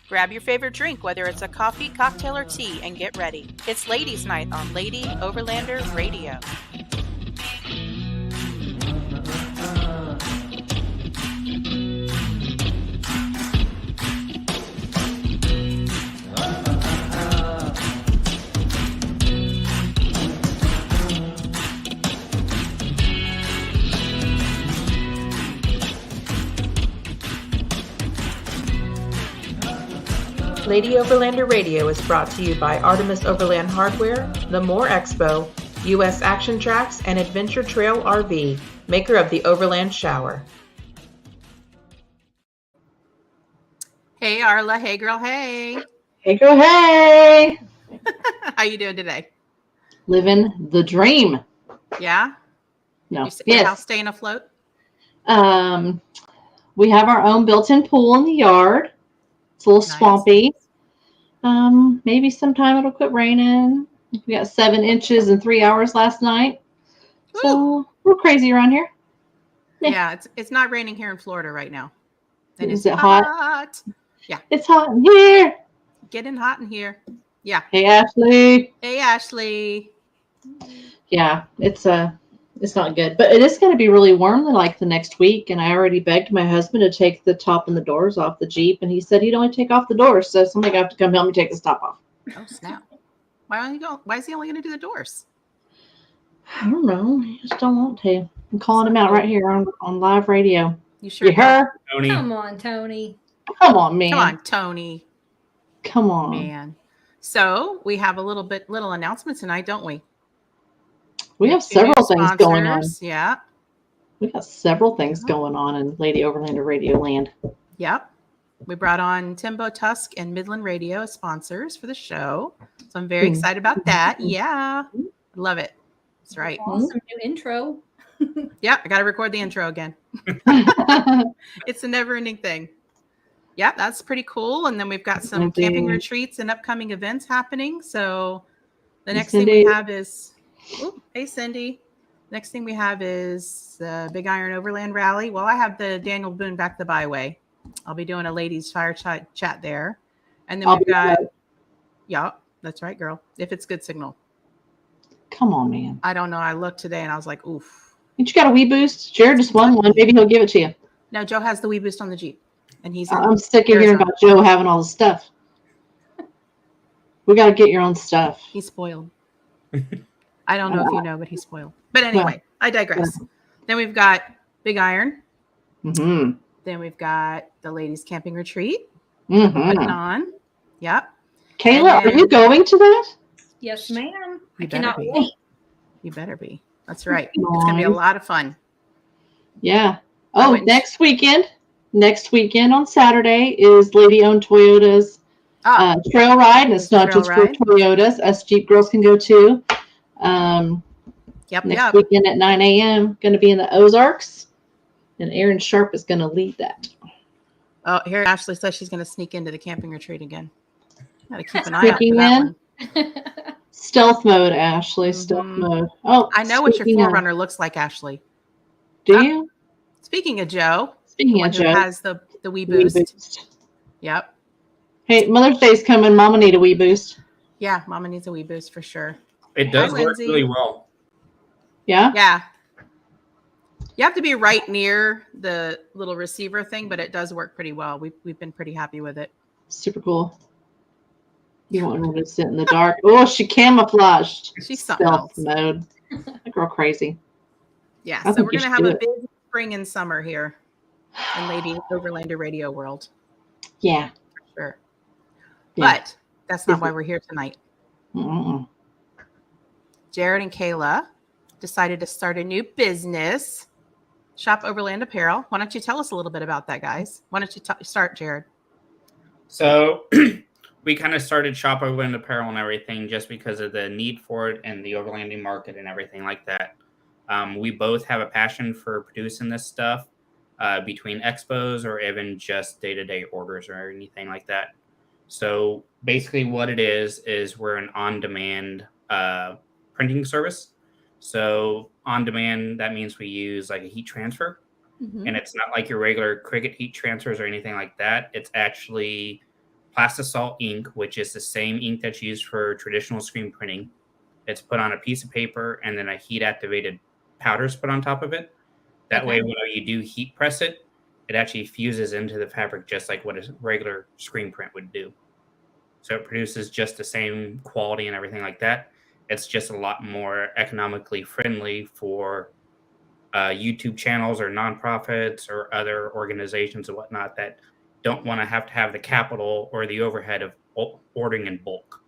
Grab your favorite drink, whether it's a coffee, cocktail, or tea, and get ready. It's Ladies' Night on Lady Overlander Radio. Lady Overlander Radio is brought to you by Artemis Overland Hardware, The Moore Expo, U.S. Action Tracks, and Adventure Trail RV, maker of the Overland Shower. Hey, Arla. Hey, girl. Hey. Hey, girl. Hey. How you doing today? Living the dream. Yeah? No. Your house staying afloat? We have our own built-in pool in the yard. It's a little swampy. Maybe sometime it'll quit raining. We got 7 inches in 3 hours last night. Woo. So we're crazy around here. Yeah, it's not raining here in Florida right now. And Is it hot? Yeah. It's hot in here. Getting hot in here. Yeah. Hey, Ashley. Hey, Ashley. Yeah, it's not good. But it is going to be really warm like the next week. And I already begged my husband to take the top and the doors off the Jeep. And he said he'd only take off the doors. So somebody got to come help me take the top off. Oh, snap. Why is he only going to do the doors? I don't know. He just don't want to. I'm calling him out right here on live radio. You sure? You heard? Tony. Come on, Tony. Come on, man. Come on, Tony. Come on. Man. So we have a little announcement tonight, don't we? We have several things going on. Yeah. We got several things going on in Lady Overlander Radio land. Yep. We brought on Timbo Tusk and Midland Radio as sponsors for the show. So I'm very excited about that. Yeah. Love it. That's right. Awesome new intro. Yeah. I got to record the intro again. It's a never ending thing. Yeah. That's pretty cool. And then we've got some camping retreats and upcoming events happening. So the next thing we have is, hey, Cindy. Next thing we have is the Big Iron Overland Rally. Well, I have the Daniel Boone Back the Byway. I'll be doing a ladies fire chat there. And then we've got, yeah, that's right, girl. If it's good signal. Come on, man. I don't know. I looked today and I was like, oof. Ain't you got a Wii Boost? Jared just won one. Maybe he'll give it to you. No, Joe has the Wii Boost on the Jeep. And he's I'm sick of hearing about Joe having all the stuff. We got to get your own stuff. He's spoiled. I don't know if you know, but he's spoiled. But anyway, I digress. Then we've got Big Iron. Mm-hmm. Then we've got the ladies camping retreat. Mm-hmm. Putting on. Yep. Kayla, are you going to that? Yes, ma'am. I cannot wait. You better be. That's right. Nice. It's going to be a lot of fun. Yeah. Oh, next weekend on Saturday is Lady Owned Toyota's trail ride. And it's not just for Toyotas. Us Jeep girls can go too. Next weekend at 9 a.m. Going to be in the Ozarks. And Aaron Sharp is going to lead that. Oh, here Ashley says she's going to sneak into the camping retreat again. Got to keep an eye out for that one. Stealth mode, Ashley. Mm-hmm. Stealth mode. Oh, I know what your Forerunner looks like, Ashley. Do you? Speaking of Joe. Speaking of Joe. Who has the Wii Boost. Yep. Hey, Mother's Day's coming. Mama need a Wii Boost. Yeah, Mama needs a Wii Boost for sure. It does work really well. Yeah? Yeah. You have to be right near the little receiver thing, but it does work pretty well. We've been pretty happy with it. Super cool. You won't want to sit in the dark. Oh, she camouflaged. She's something else. Mode. That girl crazy. Yeah, so we're going to have a big spring and summer here in Lady Overlander Radio world. Yeah. For sure. Yeah. But that's not why we're here tonight. Mm-mm. Jared and Kayla decided to start a new business, Shop Overland Apparel. Why don't you tell us a little bit about that, guys? Why don't you start, Jared? So we kind of started Shop Overland Apparel and everything just because of the need for it and the overlanding market and everything like that. We both have a passion for producing this stuff between expos or even just day-to-day orders or anything like that. So basically what it is we're an on-demand printing service. So on demand, that means we use like a heat transfer. And it's not like your regular Cricut heat transfers or anything like that. It's actually plastisol ink, which is the same ink that's used for traditional screen printing. It's put on a piece of paper, and then a heat-activated powder is put on top of it. That way, when you do heat press it, it actually fuses into the fabric just like what a regular screen print would do. So it produces just the same quality and everything like that. It's just a lot more economically friendly for YouTube channels or nonprofits or other organizations and whatnot that don't want to have the capital or the overhead of ordering in bulk.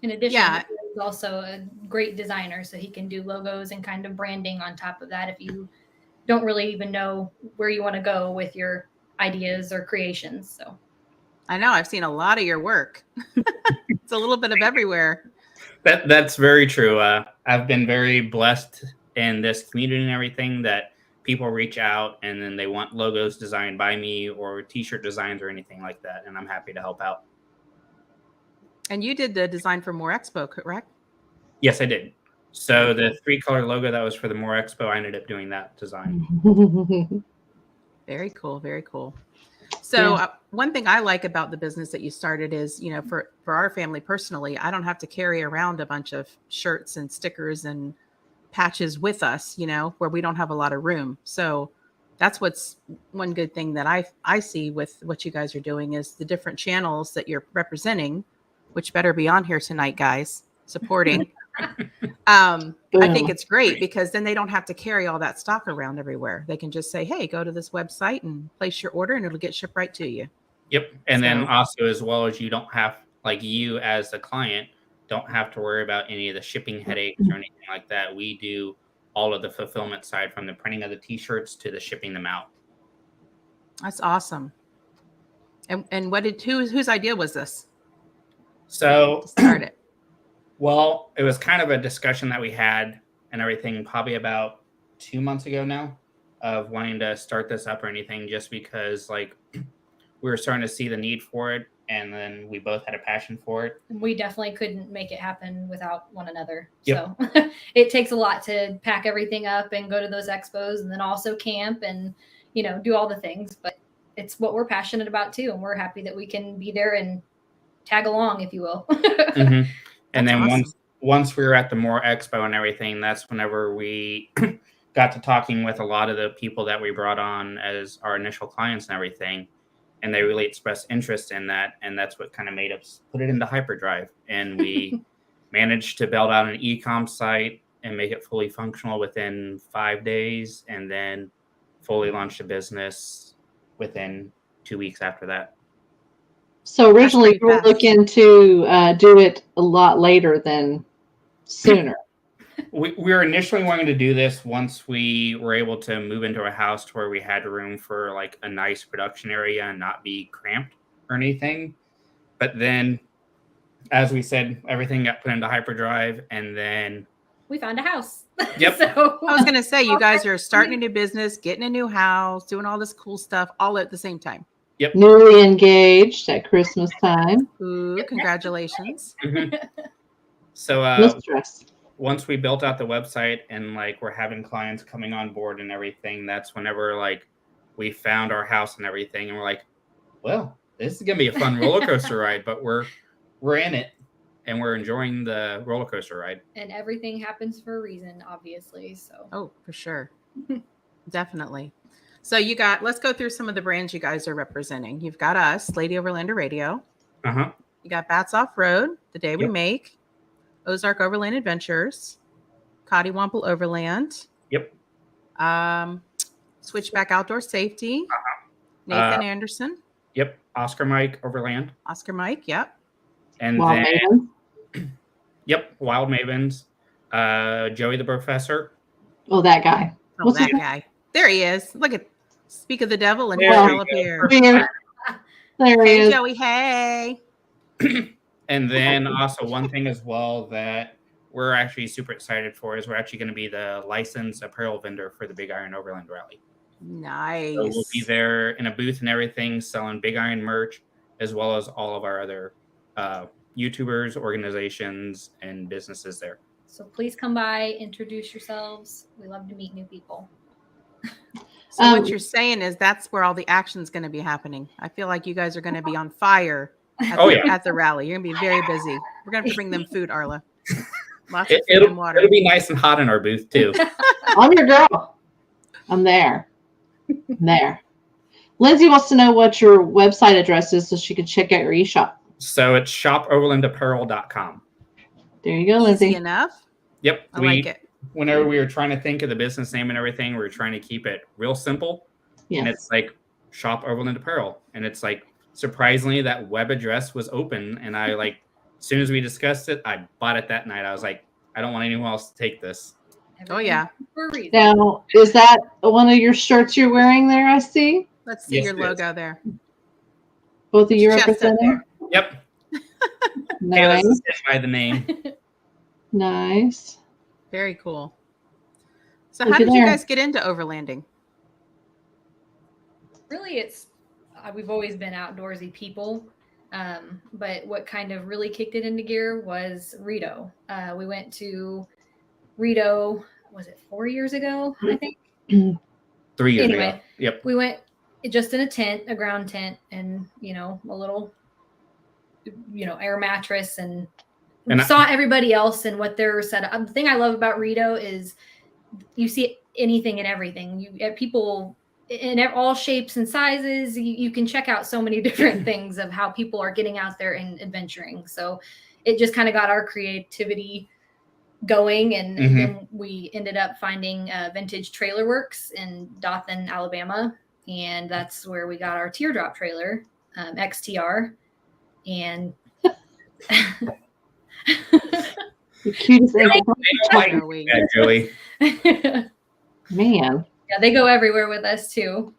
In addition, he's also a great designer, so he can do logos and kind of branding on top of that if you don't really even know where you want to go with your ideas or creations. So I know I've seen a lot of your work. It's a little bit of everywhere. That's very true. I've been very blessed in this community and everything that people reach out and then they want logos designed by me or t-shirt designs or anything like that. And I'm happy to help out. And you did the design for More Expo, correct? Yes, I did. So the 3-color logo that was for the More Expo, I ended up doing that design. Very cool. Very cool. So one thing I like about the business that you started is, you know, for our family personally, I don't have to carry around a bunch of shirts and stickers and patches with us, you know, where we don't have a lot of room. So that's what's one good thing that I see with what you guys are doing is the different channels that you're representing, which better be on here tonight, guys, supporting. I think it's great because then they don't have to carry all that stock around everywhere. They can just say, hey, go to this website and place your order and it'll get shipped right to you. Yep. And then also, as well as you don't have, like you as the client, don't have to worry about any of the shipping headaches or anything like that. We do all of the fulfillment side from the printing of the t-shirts to the shipping them out. That's awesome. And whose idea was this? So to start it. Well, it was kind of a discussion that we had and everything probably about 2 months ago now of wanting to start this up or anything, just because like we were starting to see the need for it. And then we both had a passion for it. We definitely couldn't make it happen without one another. Yep. So it takes a lot to pack everything up and go to those expos and then also camp and, you know, do all the things. But it's what we're passionate about too. And we're happy that we can be there and tag along, if you will. Mm-hmm. And then awesome. once we were at the More Expo and everything, that's whenever we got to talking with a lot of the people that we brought on as our initial clients and everything. And they really expressed interest in that. And that's what kind of made us put it into hyperdrive. And we managed to build out an e-com site and make it fully functional within 5 days. And then fully launched a business within 2 weeks after that. So originally we were looking to do it a lot later than sooner. We were initially wanting to do this once we were able to move into a house to where we had room for like a nice production area and not be cramped or anything. But then, as we said, everything got put into hyperdrive and then we found a house. Yep. So, I was going to say, you guys are starting a new business, getting a new house, doing all this cool stuff all at the same time. Yep. Newly engaged at Christmas time. Ooh, congratulations. Mm-hmm. So No stress. Once we built out the website and like we're having clients coming on board and everything, that's whenever like we found our house and everything and we're like, well, this is gonna be a fun roller coaster ride, but we're in it and we're enjoying the roller coaster ride. And everything happens for a reason, obviously. So Oh, for sure. Definitely. So let's go through some of the brands you guys are representing. You've got us, Lady Overlander Radio. Uh-huh. You got Bats Off Road, The Day We Make, Ozark Overland Adventures, Cottywomple Overland. Yep. Switchback Outdoor Safety. Nathan Anderson. Yep. Oscar Mike Overland. Oscar Mike. Yep. And Wild then Mavens. Yep. Wild Mavens. Joey the Professor. Oh, that guy. Oh, What's that his- guy. There he is. Look at Speak of the Devil and There he's we all up go. here. Here. There he Hey, is. Joey. Hey. And then also one thing as well that we're actually super excited for is we're actually going to be the licensed apparel vendor for the Big Iron Overland Rally. Nice. So we'll be there in a booth and everything, selling Big Iron merch, as well as all of our other YouTubers, organizations, and businesses there. So please come by, introduce yourselves. We love to meet new people. So what you're saying is that's where all the action's going to be happening. I feel like you guys are going to be on fire at the rally. You're gonna be very busy. We're gonna have to bring them food, Arla. Lots of food It'll and water. be nice and hot in our booth too. I'm your girl. I'm there. Lindsay wants to know what your website address is so she can check out your eShop. So it's shopoverlandapparel.com. There you go, Easy Lindsay. enough. Yep. I like it. Whenever we were trying to think of the business name and everything, we were trying to keep it real simple. Yes. And it's like Shop Overland Apparel. And it's like, surprisingly, that web address was open. And I like, as soon as we discussed it, I bought it that night. I was like, I don't want anyone else to take this. Oh, yeah. For a reason. Now, is that one of your shirts you're wearing there, I see? Let's see Yes, your it is. logo there. Both of you Chest up representing? there. Yep. Kayla's Nice. is by the name. Nice. Very cool. So Look how at did you there. guys get into overlanding? Really, it's we've always been outdoorsy people, but what kind of really kicked it into gear was Rito. We went to Rito, was it 4 years ago? I think 3 years ago. Anyway. Yep. we went just in a tent, a ground tent, and a little air mattress, and And saw everybody else and what they're set up. The thing I love about Rito is you see anything and everything. You have people in all shapes and sizes. You can check out so many different things of how people are getting out there and adventuring. So it just kind of got our creativity going, and then we ended up finding Vintage Trailer Works in Dothan, Alabama, and that's where we got our teardrop trailer, XTR, and The cutest They thing. don't like Are we- that, Joey. Man. Yeah, they go everywhere with us too.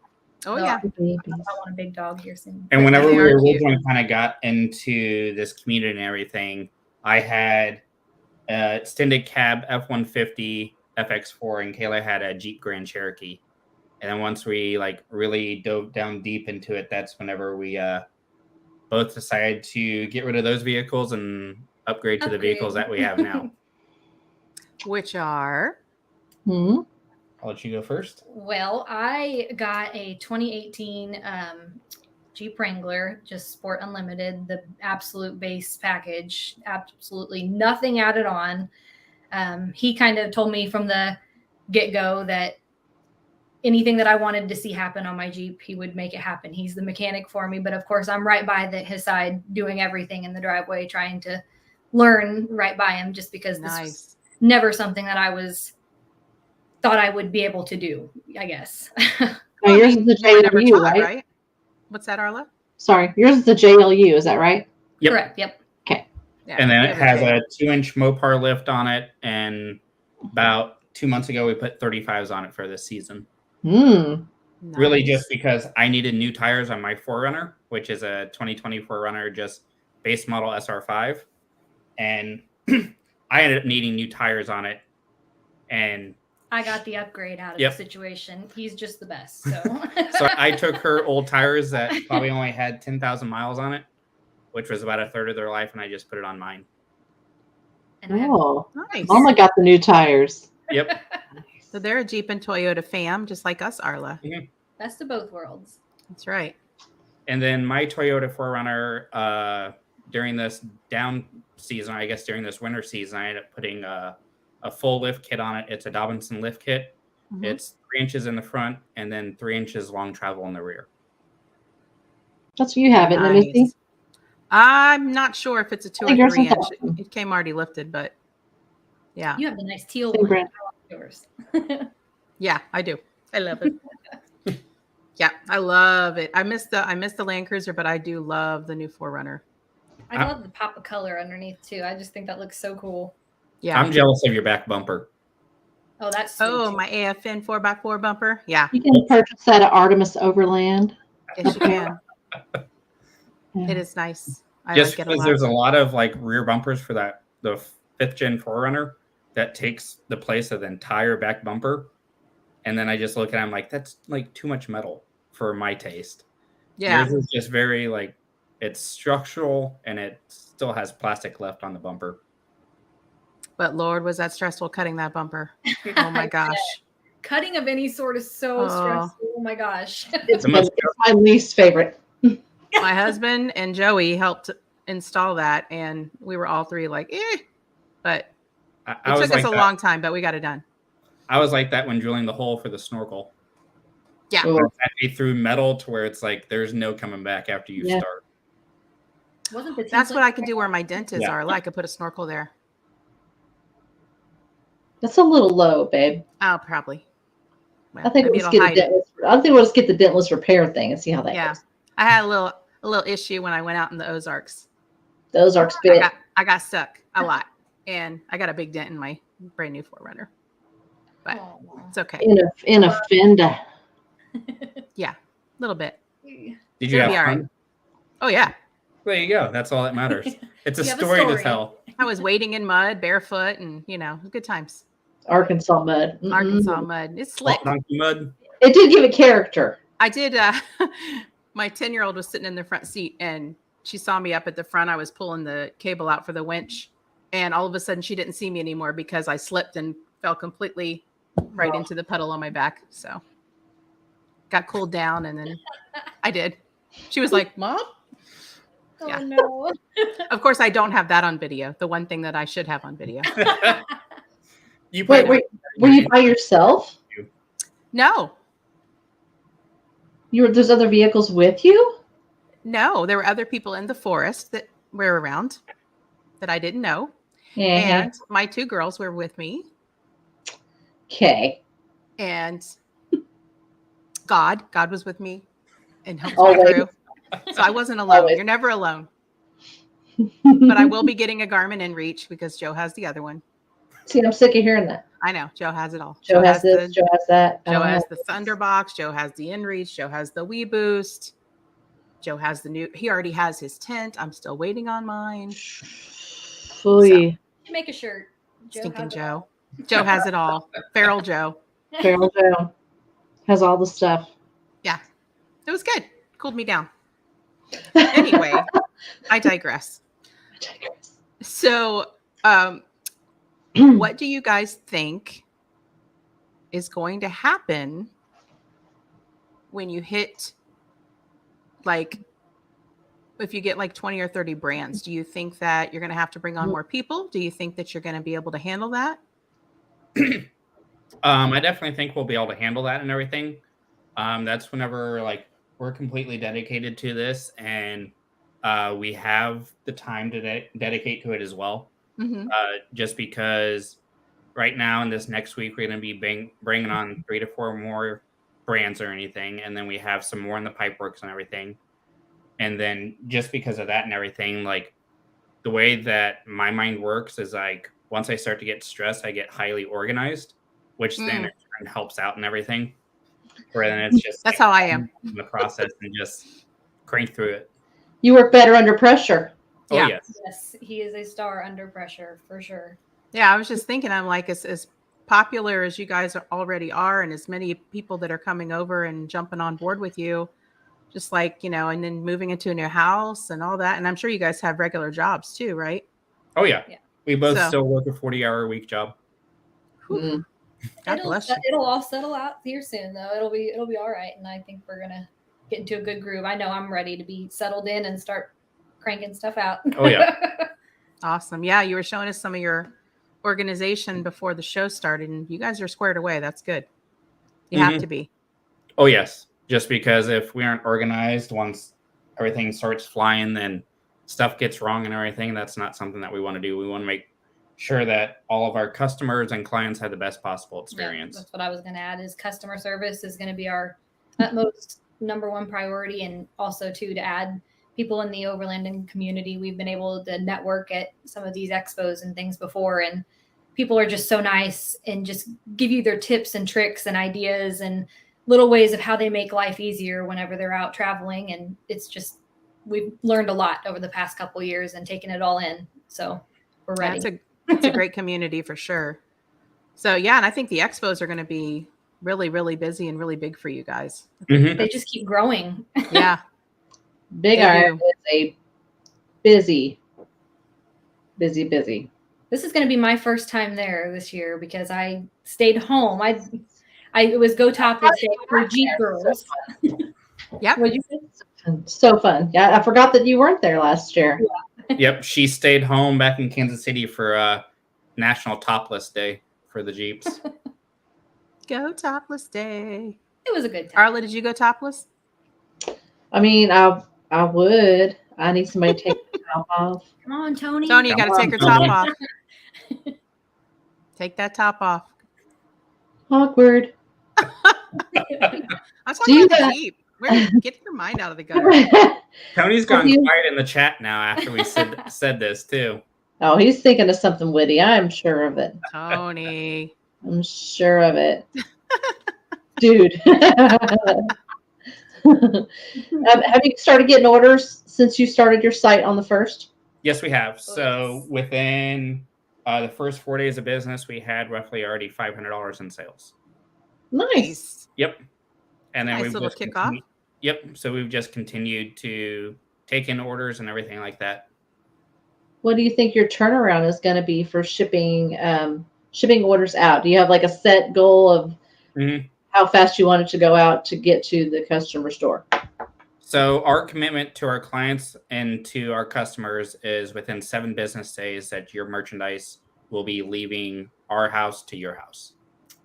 Oh, So yeah. Babies. I want a big dog here soon. And whenever They we are cute. originally kind of got into this community and everything, I had extended cab F-150 FX4, and Kayla had a Jeep Grand Cherokee. And then once we like really dove down deep into it, that's whenever we both decided to get rid of those vehicles and upgrade to the vehicles that we have now. Which are Hmm. I'll let you go first. Well, I got a 2018 Jeep Wrangler, just Sport Unlimited, the absolute base package, absolutely nothing added on. He kind of told me from the get-go that anything that I wanted to see happen on my Jeep, he would make it happen. He's the mechanic for me, but of course I'm right by his side doing everything in the driveway, trying to learn right by him, just because this was nice. never something that I thought I would be able to do, I guess. Now, yours is the you were never JLU, taught, right? What's that, Arla? Sorry, yours is the JLU, is that right? Yep. Correct. Yep. Yeah, And then we it have has a 2-inch Mopar lift on it. And about 2 months ago, we put 35s on it for this season. Hmm. Really Nice. just because I needed new tires on my 4Runner, which is a 2020 4Runner, just base model SR5. And I ended up needing new tires on it. And I got the upgrade out of Yep. the situation. He's just the best. So, so I took her old tires that probably only had 10,000 miles on it, which was about a third of their life, and I just put it on mine. and I have Oh, Nice. Mama got the new tires. Yep. So they're a Jeep and Toyota fam, just like us, Arla. best of both worlds. That's right. And then my Toyota 4Runner, during this down season, I guess during this winter season, I ended up putting a full lift kit on it. It's a Dobinson lift kit. Mhm. It's 3 inches in the front and then 3 inches long travel in the rear. That's what you have, isn't it, Missy? Nice. I'm not sure if it's a 2 think or yours 3 is inch. awesome. It came already lifted, but yeah. You have the nice teal Same one. brand. I like yours. Yeah, I do. I love it. Yeah, I love it. I miss the Land Cruiser, but I do love the new 4Runner. I love the pop of color underneath too. I just think that looks so cool. Yeah. I'm jealous of your back bumper. Oh, that's sweet, Oh, too. my AFN 4x4 bumper. Yeah, You can purchase that at Artemis Overland. yes you can. Yeah. It is nice. I Just like it a because lot. there's a lot of like rear bumpers for the 5th gen 4Runner that takes the place of the entire back bumper. And then I just look at it, I'm like, that's like too much metal for my taste. Yeah. Yours is just very like, it's structural and it still has plastic left on the bumper. But Lord, was that stressful cutting that bumper. Oh my gosh. Cutting of any sort is so Oh. stressful. Oh my gosh. It's The most- my least favorite. My husband and Joey helped install that, and we were all three like, but I it was took like us a that. long time, but we got it done. I was like that when drilling the hole for the snorkel. Yeah. They threw metal to where it's like there's no coming back after you start. Wasn't the That's what I can do where my dentists are. Like I could put a snorkel there. That's a little low, babe. Oh, probably. Well, I think we'll just get the dentless repair thing and see how that goes. I had a little issue when I went out in the Ozarks. The Ozarks bit. I got stuck a lot, and I got a big dent in my brand new 4Runner. But it's okay. In a fender. Yeah, a little bit. Did you have fun? Right. Oh yeah. There you go. That's all that matters. It's a story to tell. I was wading in mud, barefoot, and good times. Arkansas mud. Mm-mm. Arkansas mud. It's slick. Donkey mud. It did give it character. I did. My 10-year-old was sitting in the front seat, and she saw me up at the front. I was pulling the cable out for the winch, and all of a sudden she didn't see me anymore because I slipped and fell completely right into the puddle on my back. So got cooled down, and then I did. She was like, "Mom?" Oh no. Of course, I don't have that on video. The one thing that I should have on video. Wait, were you by yourself? No. There's other vehicles with you? No, there were other people in the forest that were around that I didn't know. And my 2 girls were with me. And God was with me and helped me through. So I wasn't alone. You're never alone. But I will be getting a Garmin InReach because Joe has the other one. See, I'm sick of hearing that. I know. Joe has it all. Joe has this. Joe has that. Joe has the Thunderbox. Joe has the InReach. Joe has the Wii Boost. Joe has the new. He already has his tent. I'm still waiting on mine. Fully. So, make a shirt. Stinking Joe. Joe has it all. Feral Joe. Feral Joe has all the stuff. Yeah, it was good. Cooled me down. Anyway, I digress. So, what do you guys think is going to happen when you hit, like, if you get like 20 or 30 brands? Do you think that you're going to have to bring on more people? Do you think that you're going to be able to handle that? I definitely think we'll be able to handle that and everything. That's whenever like we're completely dedicated to this, and we have the time to dedicate to it as well. Mm-hmm. Just because right now and this next week we're going to be bringing on 3 to 4 more brands or anything, and then we have some more in the pipe works and everything. And then just because of that and everything, like the way that my mind works is like once I start to get stressed, I get highly organized, which then in turn helps out and everything. Where then it's just that's how I am in the process and just crank through it. You work better under pressure. Oh, yeah. Yes, he is a star under pressure for sure. Yeah, I was just thinking, I'm like, as popular as you guys already are, and as many people that are coming over and jumping on board with you, just like, and then moving into a new house and all that. And I'm sure you guys have regular jobs too, right? Oh, yeah. We both still work a 40-hour-a-week job. God bless you. It'll all settle out here soon, though. It'll be all right, and I think we're gonna get into a good groove. I know I'm ready to be settled in and start cranking stuff out. Oh yeah, awesome. Yeah, you were showing us some of your organization before the show started, and you guys are squared away. That's good. You have to be. Oh yes, just because if we aren't organized, once everything starts flying, then stuff gets wrong and everything. That's not something that we want to do. We want to make sure that all of our customers and clients have the best possible experience. Yeah, that's what I was going to add is customer service is going to be our utmost number one priority. And also too, to add people in the Overlanding community. We've been able to network at some of these expos and things before, and people are just so nice and just give you their tips and tricks and ideas and little ways of how they make life easier whenever they're out traveling. And it's just, we've learned a lot over the past couple of years and taken it all in. So we're ready. It's a great community for sure. So yeah, and I think the expos are going to be really, really busy and really big for you guys. Mm-hmm. They just keep growing. Yeah. Big Iron is a busy. This is going to be my first time there this year because I stayed home. It was Go Top this day for Jeep Girls. Yeah. It's a So fun. Yeah, I forgot that you weren't there last year. Yep, she stayed home back in Kansas City for National Topless Day for the Jeeps. Go topless day. It was a good time. Arla, did you go topless? I mean, I would. I need somebody to take the top off. Come on, Tony. Tony, you got Come to on, take her Tony. top off. Take that top off. Awkward. I'm talking about the Jeep. Get your mind out of the gutter. Tony's gone quiet in the chat now after we said this too. Oh, he's thinking of something witty. I'm sure of it. Tony. I'm sure of it. Dude. Have you started getting orders since you started your site on the 1st? Yes, we have. So within the first 4 days of business, we had roughly already $500 in sales. Nice. Yep. And then Nice we've little just kickoff. Yep. So we've just continued to take in orders and everything like that. What do you think your turnaround is going to be for shipping orders out? Do you have like a set goal of how fast you want it to go out to get to the customer store? So our commitment to our clients and to our customers is within 7 business days that your merchandise will be leaving our house to your house.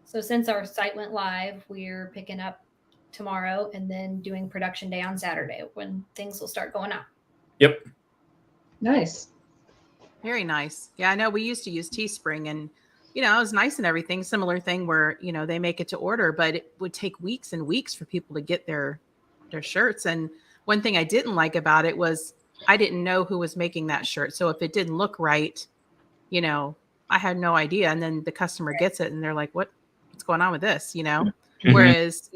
So since our site went live, we're picking up tomorrow and then doing production day on Saturday when things will start going out. Yep. Nice. Very nice. Yeah, I know we used to use Teespring, and it was nice and everything. Similar thing where they make it to order, but it would take weeks and weeks for people to get their shirts. And one thing I didn't like about it was I didn't know who was making that shirt. So if it didn't look right, I had no idea. And then the customer gets it and they're like, what's going on with this? Whereas,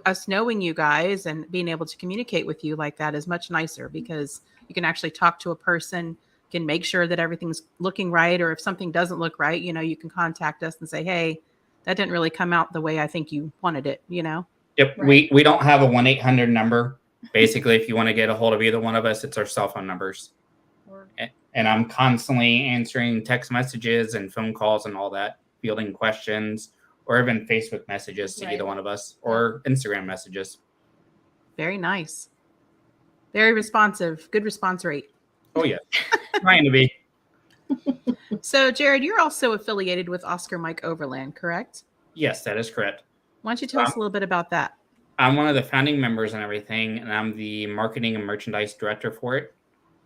us knowing you guys and being able to communicate with you like that is much nicer because you can actually talk to a person, can make sure that everything's looking right. Or if something doesn't look right, you can contact us and say, hey, that didn't really come out the way I think you wanted it, Yep. Right. We don't have a 1-800 number. Basically, if you want to get a hold of either one of us, it's our cell phone numbers. And I'm constantly answering text messages and phone calls and all that, fielding questions, or even Facebook messages to either one of us, or Instagram messages. Very nice. Very responsive. Good response rate. Oh, yeah. Trying to be. So, Jared, you're also affiliated with Oscar Mike Overland, correct? Yes, that is correct. Why don't you tell us a little bit about that? I'm one of the founding members and everything, and I'm the marketing and merchandise director for it.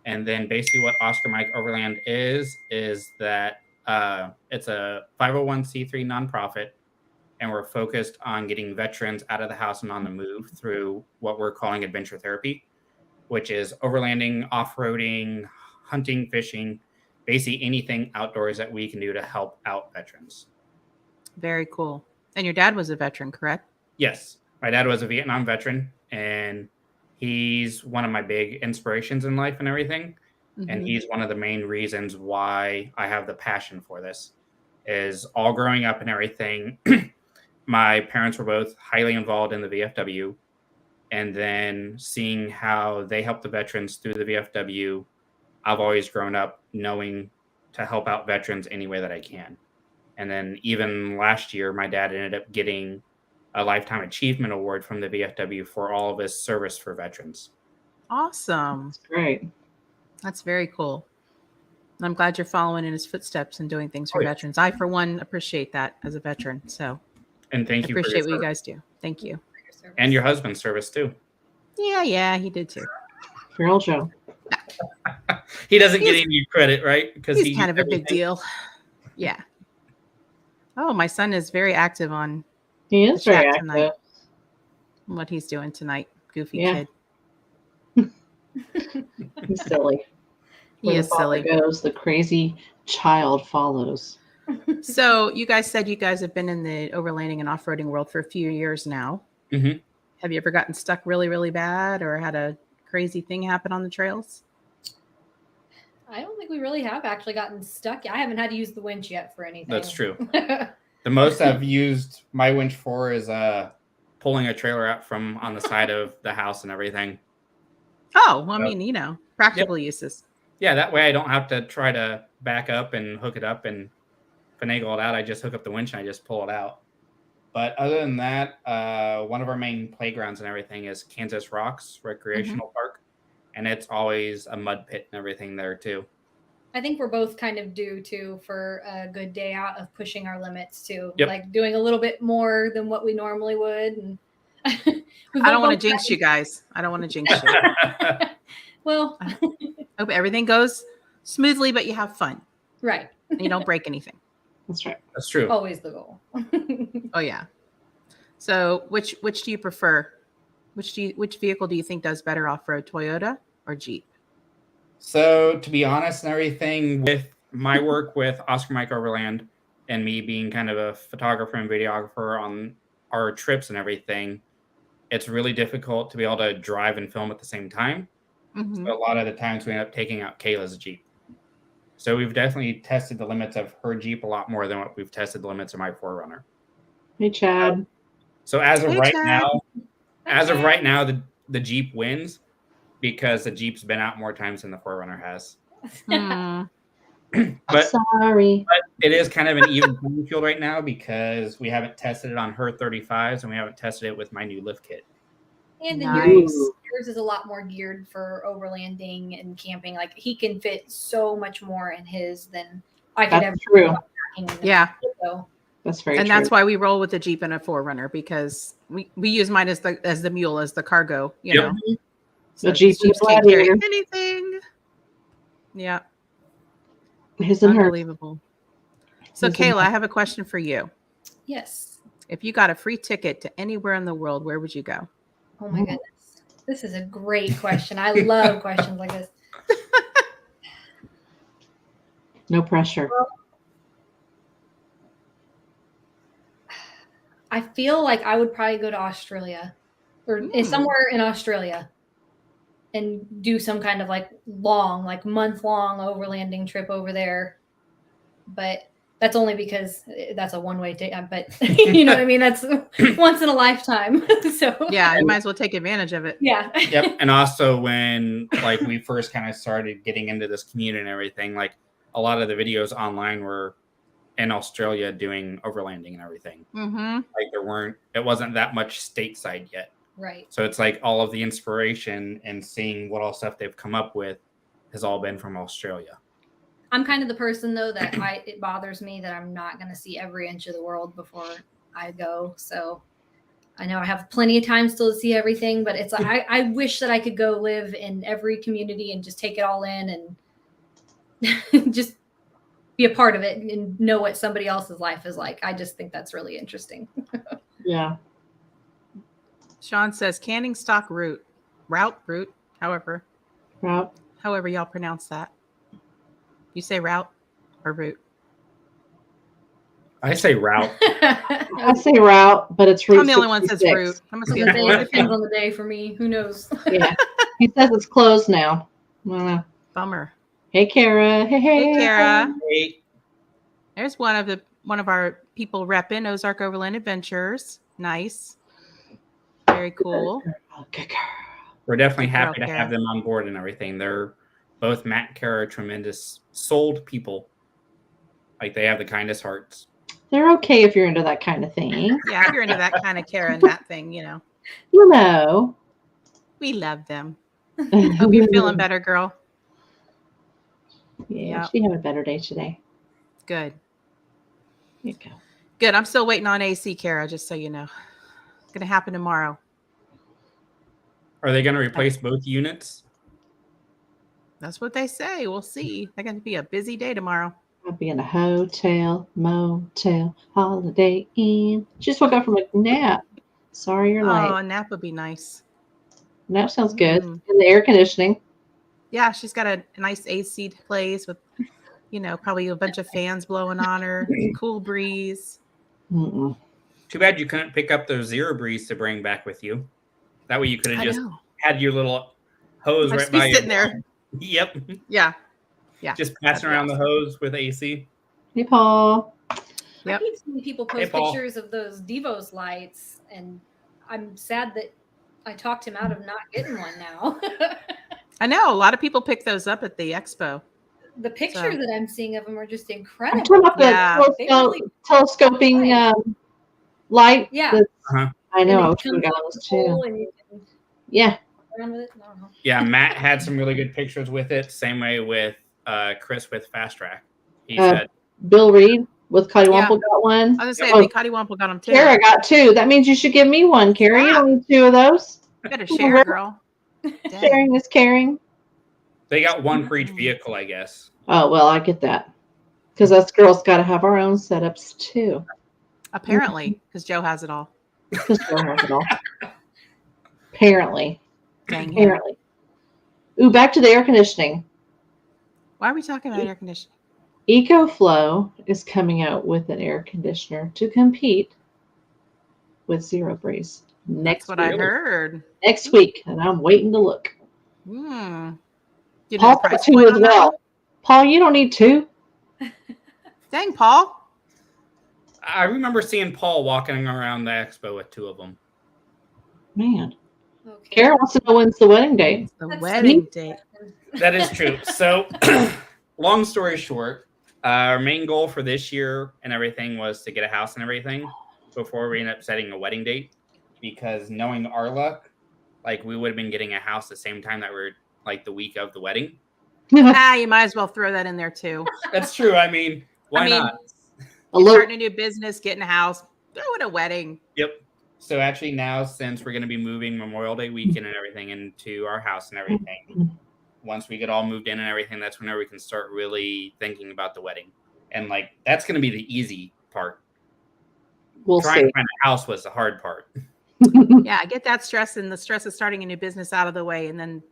And then basically what Oscar Mike Overland is that it's a 501c3 nonprofit, and we're focused on getting veterans out of the house and on the move through what we're calling adventure therapy, which is overlanding, off-roading, hunting, fishing, basically anything outdoors that we can do to help out veterans. Very cool. And your dad was a veteran, correct? Yes. My dad was a Vietnam veteran, and he's one of my big inspirations in life and everything. Mm-hmm. And he's one of the main reasons why I have the passion for this. Is all growing up and everything, my parents were both highly involved in the VFW. And then seeing how they help the veterans through the VFW, I've always grown up knowing to help out veterans any way that I can. And then even last year, my dad ended up getting a Lifetime Achievement Award from the VFW for all of his service for veterans. Awesome. That's great. That's very cool. I'm glad you're following in his footsteps and doing things for veterans. I, for one, appreciate that as a veteran. So, and thank you. Appreciate what you guys do. Thank you. And your husband's service too. Yeah, he did too. Real Joe. He doesn't get any credit, right? Because he's kind of a big deal. Yeah. Oh, my son is very active on. He is very active. Tonight. What he's doing tonight, goofy kid. He's silly. He is silly. Goes, the crazy child follows. So you guys said you guys have been in the overlanding and off-roading world for a few years now. Mm-hmm. Have you ever gotten stuck really, really bad or had a crazy thing happen on the trails? I don't think we really have actually gotten stuck. I haven't had to use the winch yet for anything. That's true. The most I've used my winch for is pulling a trailer out from on the side of the house and everything. Oh, well, I mean, practical uses. Yeah, that way I don't have to try to back up and hook it up and finagle it out. I just hook up the winch and I just pull it out. But other than that, one of our main playgrounds and everything is Kansas Rocks Recreational Park. And it's always a mud pit and everything there too. I think we're both kind of due to for a good day out of pushing our limits too. Yep. Like doing a little bit more than what we normally would. And I don't want to jinx you guys. I don't want to jinx you. Well, I hope everything goes smoothly, but you have fun. Right. And you don't break anything. That's right. That's true. Always the goal. Oh yeah. So which do you prefer? Which vehicle do you think does better off-road, Toyota or Jeep? So to be honest and everything, with my work with Oscar Mike Overland and me being kind of a photographer and videographer on our trips and everything, it's really difficult to be able to drive and film at the same time. So a lot of the times we end up taking out Kayla's Jeep. So we've definitely tested the limits of her Jeep a lot more than what we've tested the limits of my 4Runner. Hey, Chad. So as of right Chad. now, the Jeep wins because the Jeep's been out more times than the 4Runner has. But Sorry. it is kind of an even playing field right now because we haven't tested it on her 35s and we haven't tested it with my new lift kit. And then Nice. yours is a lot more geared for overlanding and camping. Like he can fit so much more in his than I could That's ever. true. Yeah. So That's very And true. that's why we roll with the Jeep and a 4Runner because we use mine as the mule, as the cargo, you Yep. know. The Jeep Jeeps and can't carry Gladiator. anything. Yeah. His and her. Unbelievable. So His and Kayla, I have a question for you. yes. If you got a free ticket to anywhere in the world, where would you go? Oh my goodness. This is a great question. I love questions like this. No pressure. I feel like I would probably go to Australia or somewhere in Australia and do some kind of like month-long overlanding trip over there. But that's only because that's a one-way ticket. But you know what I mean? That's once in a lifetime. So Yeah, you might as well take advantage of it. yeah. Yep. And also when like we first kind of started getting into this community and everything, like a lot of the videos online were in Australia doing overlanding and everything. Like it wasn't that much stateside yet. Right. So it's like all of the inspiration and seeing what all stuff they've come up with has all been from Australia. I'm kind of the person though that it bothers me that I'm not going to see every inch of the world before I go. So I know I have plenty of time still to see everything, but it's like I wish that I could go live in every community and just take it all in and just be a part of it and know what somebody else's life is like. I just think that's really interesting. Yeah. Sean says canning stock route, however y'all pronounce that. You say route or route? I say route. I say route, but it's route. I'm the only one that says 66. route. I must be a It Florida depends fan. on the day for me. Who knows? Yeah. He says it's closed now. I don't know. Bummer. Hey, Kara. Hey, Kara. Hey, There's one of our people repping Ozark Overland Adventures. Nice. Very cool. Good girl. we're definitely Good girl, happy to Kara. have them on board and everything. They're both Matt and Kara are tremendous souled people. Like they have the kindest hearts. They're okay if you're into that kind of thing. Yeah, if you're into that kind of Kara and Matt thing, you know. You know. We love them. Hope you're feeling better, girl. Yeah, Yep. she had a better day today. Good. There you go. Good. I'm still waiting on AC, Kara, just so you know. It's going to happen tomorrow. Are they going to replace both units? That's what they say. We'll see. They're going to be a busy day tomorrow. I'll be in a hotel, motel, holiday inn. Just woke up from a nap. Sorry you're Oh, late. a nap would be nice. Nap sounds good. Mm. In the air conditioning. Yeah, she's got a nice AC place with, you know, probably a bunch of fans blowing on her, cool breeze. Mm-mm. Too bad you couldn't pick up those Zero Breeze to bring back with you. That way you could have I just know. had your little hose I'd right just be by sitting you. there. Yep. Yeah. Yeah. Just passing That'd be around the awesome. hose with AC. Hey, Paul. Yep. I keep seeing people Hey, post Paul. pictures of those Devos lights, and I'm sad that I talked him out of not getting one now. I know. A lot of people pick those up at the expo. The pictures So- that I'm seeing of them are just I'm incredible. talking about the Yeah. telescoping light. Yeah. I know. I And wish we got those too. and you can Yeah. run with it. I don't know. Yeah, Matt had some really good pictures with it. Same way with Chris with Fast Track. He Uh, said Bill Reed with Cottywomple got one. I was gonna say, I think Cottywomple got them too. Kara got 2. That means you should give me one, Kara. You don't need 2 of those. You better share, girl. Sharing is caring. they got one for each vehicle, I guess. Oh, well, I get that. Because us girls got to have our own setups too. Apparently, because Joe has it all. Because Joe has it all. Apparently. Dang him. Apparently. Ooh, back to the air conditioning. Why are we talking about air conditioning? EcoFlow is coming out with an air conditioner to compete with Zero Breeze That's what I heard. next week, and I'm waiting to look. Hmm. You know Paul the price got 2 point as on that well. one? Paul, you don't need 2. Dang, Paul. I remember seeing Paul walking around the expo with 2 of them. Man. Okay. Kara wants to know when's the wedding date. The That's wedding date. That is true. So, long story short, our main goal for this year and everything was to get a house and everything before we end up setting a wedding date. Because knowing our luck, like we would have been getting a house the same time that we're like the week of the wedding. You might as well throw that in there too. That's true. I mean, why not? Starting a new business, getting a house, throw in a wedding. Yep. So actually now, since we're going to be moving Memorial Day weekend and everything into our house and everything, once we get all moved in and everything, that's whenever we can start really thinking about the wedding. And like, that's going to be the easy part. We'll Trying see. to find a house was the hard part. Yeah, get that stress and the stress of starting a new business out of the way, and then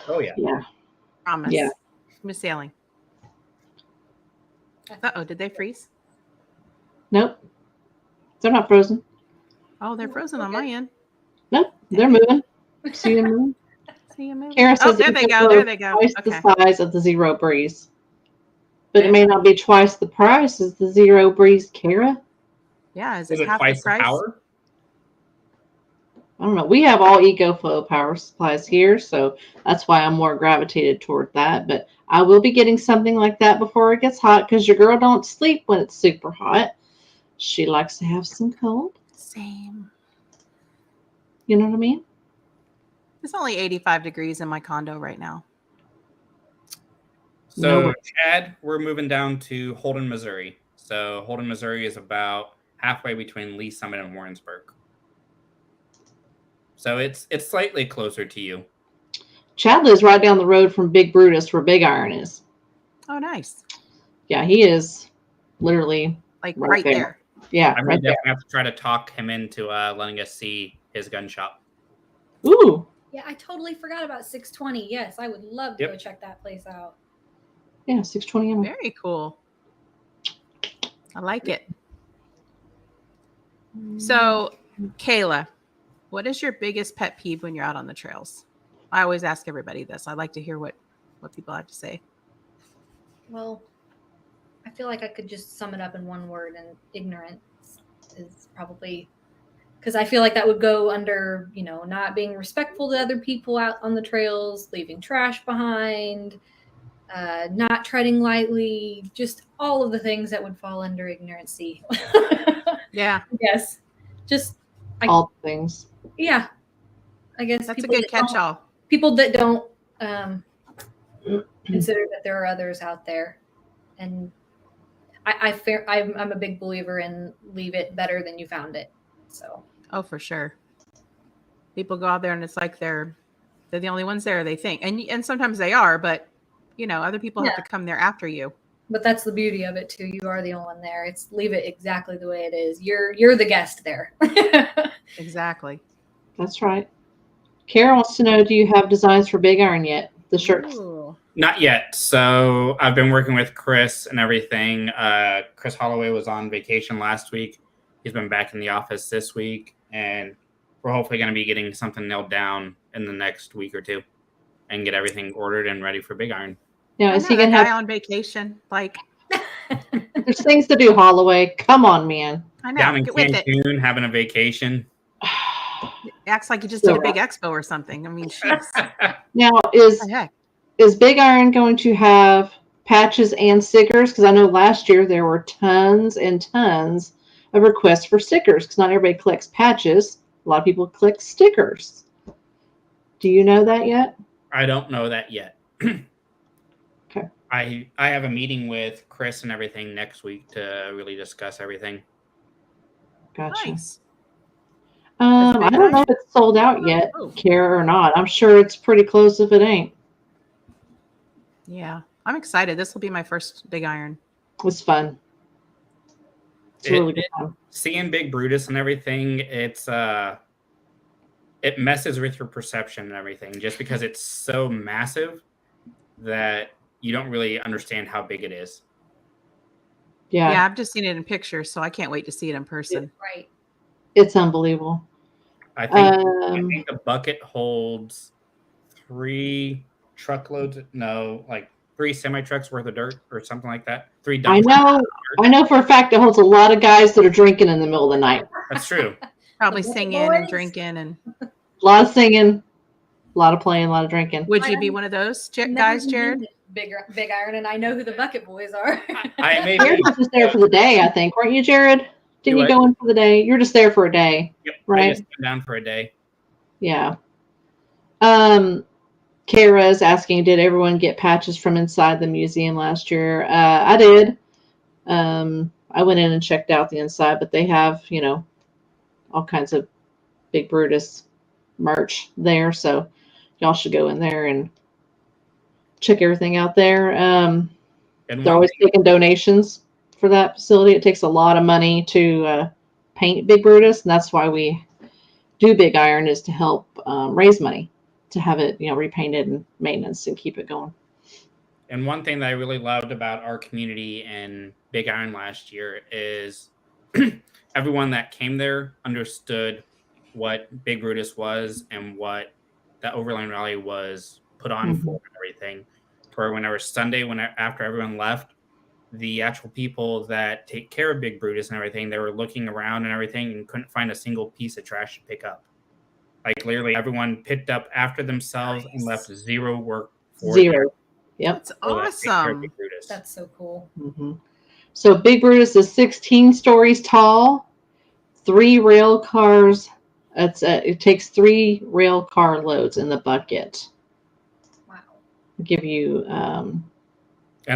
Oh yeah. Yeah. promise. Yeah. Smooth sailing. Did they freeze? Nope. They're not frozen. Oh, they're frozen on my end. Nope. They're moving. See them moving? See you moving. Kara Oh, says there they go. There they go. Twice Okay. the size of the Zero Breeze. But it may not be twice the price as the Zero Breeze, Kara. Yeah, is Is it it half the twice the price? power? I don't know. We have all EcoFlow power supplies here, so that's why I'm more gravitated toward that. But I will be getting something like that before it gets hot because your girl don't sleep when it's super hot. She likes to have some cold. Same. You know what I mean? It's only 85 degrees in my condo right now. So, No. Chad, we're moving down to Holden, Missouri. So, Holden, Missouri is about halfway between Lee Summit and Warrensburg. So, it's slightly closer to you. Chad lives right down the road from Big Brutus where Big Iron is. Oh, nice. Yeah, he is literally Like Right right there. there. yeah, I may right there. definitely have to try to talk him into letting us see his gun shop. Ooh, Yeah, I totally forgot about 620. Yes, I would love to go check that place out. yeah, 620 ammo. Very cool. I like it. So, Kayla, what is your biggest pet peeve when you're out on the trails? I always ask everybody this. I like to hear what people have to say. Well, I feel like I could just sum it up in one word, and ignorance is probably, because I feel like that would go under, not being respectful to other people out on the trails, leaving trash behind, not treading lightly, just all of the things that would fall under ignorancy. Yeah. Yes. Just All things. yeah. I guess That's a people good that don't- catch-all. People that don't consider that there are others out there, and I'm a big believer in leave it better than you found it. So Oh, for sure. People go out there and it's like they're the only ones there, they think. And sometimes they are, but other people have to come there after you. but that's the beauty of it too. You are the only one there. It's leave it exactly the way it is. You're the guest there. Exactly. That's right. Kara wants to know, do you have designs for Big Iron yet? The shirts. Ooh. Not yet. So, I've been working with Chris and everything. Chris Holloway was on vacation last week. He's been back in the office this week, and we're hopefully going to be getting something nailed down in the next week or two and get everything ordered and ready for Big Iron. Now, I is know he that going to guy have, on vacation? Like, there's things to do, Holloway. Come on, man. I know. Down in Get with it. Cancun, having a vacation. Acts like you just So did a big expo or something. I mean, jeez. Now, What the heck? is Big Iron going to have patches and stickers, because I know last year there were tons and tons of requests for stickers, because not everybody collects patches. A lot of people collect stickers. Do you know that yet? I don't know that yet. Okay. I have a meeting with Chris and everything next week to really discuss everything. Gotcha. Nice. I don't know if it's sold out yet, Kara, or not. I'm sure it's pretty close if it ain't. Yeah, I'm excited. This will be my first big iron. It was fun. It's really good fun. Seeing Big Brutus and everything, it messes with your perception and everything, just because it's so massive that you don't really understand how big it is. Yeah, I've just seen it in pictures, so I can't wait to see it in person. Right. it's unbelievable. I think the bucket holds 3 truckloads. No, like 3 semi-trucks worth of dirt or something like that. 3 dump. I know for a fact it holds a lot of guys that are drinking in the middle of the night. That's true. Probably The singing boys. and drinking. And A lot of singing, a lot of playing, a lot of drinking. would you be one of those guys, Jared? Big iron, and I know who the bucket boys are. I may You're be. just there for the day, I think, weren't you, Jared? Didn't you what? go in for the day? You're just there for a day, Yep, I right? just came down for a day. Yeah. Kara is asking, did everyone get patches from inside the museum last year? I did. I went in and checked out the inside, but they have, all kinds of Big Brutus merch there. So y'all should go in there and check everything out there. And They're always taking donations for that facility. It takes a lot of money to paint Big Brutus, and that's why we do Big Iron, is to help raise money to have it, repainted and maintenance and keep it going. And one thing that I really loved about our community and Big Iron last year is everyone that came there understood what Big Brutus was and what the Overland Rally was put on for and everything. Where whenever Sunday, after everyone left, the actual people that take care of Big Brutus and everything, they were looking around and everything and couldn't find a single piece of trash to pick up. Like literally everyone picked up after themselves and left zero work for Zero. Yep. That's awesome. That's so cool. Mm-hmm. So Big Brutus is 16 stories tall, 3 rail cars. It takes 3 rail car loads in the bucket. Wow. I'll give you and